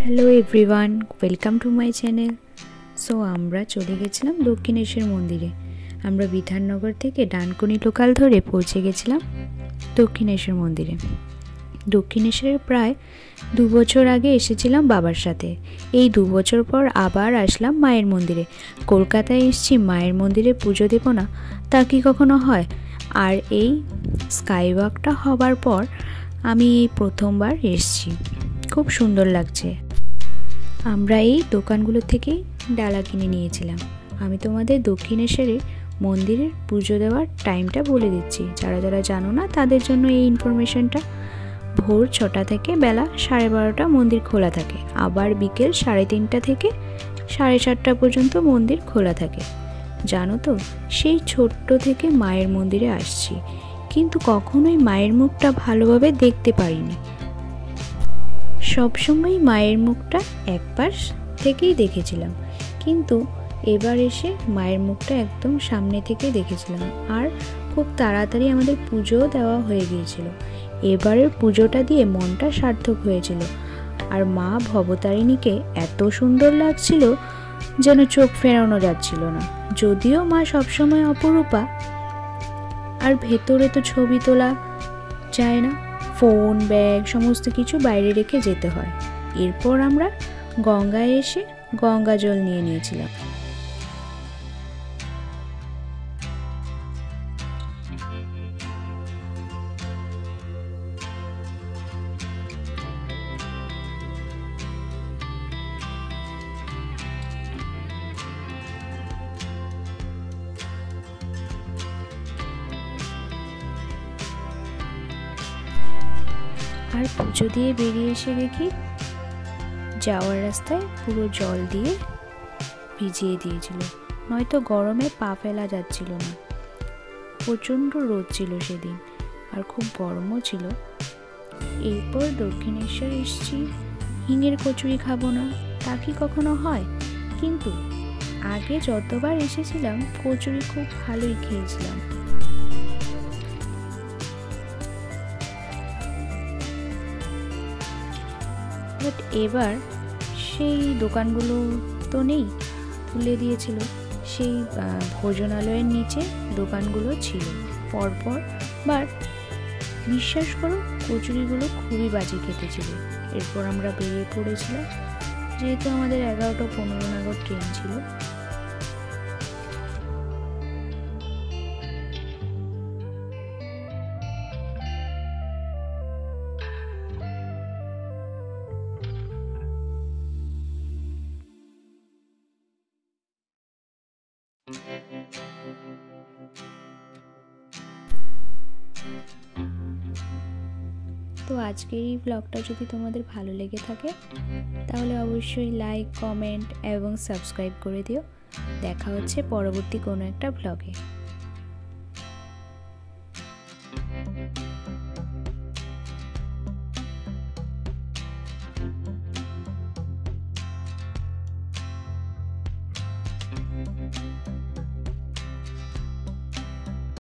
Hello everyone, welcome to my channel. So আমরা চলে গেছিলাম দক্ষিণেশ্বর মন্দিরে। আমরা বিধাননগর থেকে ডানকুনি লোকাল ধরে পৌঁছে গেছিলাম দক্ষিণেশ্বর মন্দিরে। দক্ষিণেশ্বরের প্রায় 2 বছর আগে এসেছিলাম বাবার সাথে। এই 2 বছর পর আবার আসলাম মায়ের মন্দিরে। কলকাতায় এসেছি, মায়ের মন্দিরে পুজো দেব না তা কি কখনো হয়? আর এই স্কাই ওয়াকটা হবার পর আমি এই প্রথমবার এসেছি। খুব সুন্দর লাগছে। আমরা এই দোকানগুলো থেকেই ডালা কিনে নিয়েছিলাম। আমি তোমাদের দক্ষিণেশ্বরের মন্দিরের পুজো দেওয়ার টাইমটা বলে দিচ্ছি, যারা যারা জানো না তাদের জন্য এই ইনফরমেশনটা। ভোর 6টা থেকে বেলা 12:30 মন্দির খোলা থাকে, আবার বিকেল 3:30 থেকে 7:30 পর্যন্ত মন্দির খোলা থাকে। জানো তো, সেই ছোট্ট থেকে মায়ের মন্দিরে আসছি, কিন্তু কখনোই মায়ের মুখটা ভালোভাবে দেখতে পারিনি। সবসময় মায়ের মুখটা একপাশ থেকেই দেখেছিলাম, কিন্তু এবার এসে মায়ের মুখটা একদম সামনে থেকে দেখেছিলাম। আর খুব তাড়াতাড়ি আমাদের পুজোও দেওয়া হয়ে গিয়েছিল। এবারের পুজোটা দিয়ে মনটা সার্থক হয়েছিল। আর মা ভবতারিণীকে এত সুন্দর লাগছিল যেন চোখ ফেরানো যাচ্ছিল না। যদিও মা সবসময় অপরূপা, আর ভেতরে তো ছবি তোলা যায় না, ফোন ব্যাগ সমস্ত কিছু বাইরে রেখে যেতে হয়। এরপর আমরা গঙ্গায় এসে গঙ্গা জল নিয়ে নিয়েছিলাম। আর পুজো দিয়ে বেরিয়ে এসে দেখি যাওয়ার রাস্তায় পুরো জল দিয়ে ভিজিয়ে দিয়েছিল, নয়তো গরমে পা ফেলা যাচ্ছিল না। প্রচণ্ড রোদ ছিল সেদিন, আর খুব গরমও ছিল। এরপর দক্ষিণেশ্বর এসেছি। হিঙের কচুরি খাবো না তা কি কখনো হয়? কিন্তু আগে যতবার এসেছিলাম কচুরি খুব ভালোই খেয়েছিলাম। বাট এবার সেই দোকানগুলো তো নেই, তুলে দিয়েছিল। সেই ভোজনালয়ের নিচে দোকানগুলো ছিল পরপর। বাট বিশ্বাস করো, কচুরিগুলো খুবই বাজে খেতে ছিল। এরপর আমরা বেরিয়ে পড়েছিলাম, যেহেতু আমাদের 11:15 নাগাদ ট্রেন ছিল। তো আজকের এই ব্লগটা যদি তোমাদের ভালো লেগে থাকে তাহলে অবশ্যই লাইক, কমেন্ট এবং সাবস্ক্রাইব করে দিও। দেখা হচ্ছে পরবর্তী কোনো একটা ব্লগে।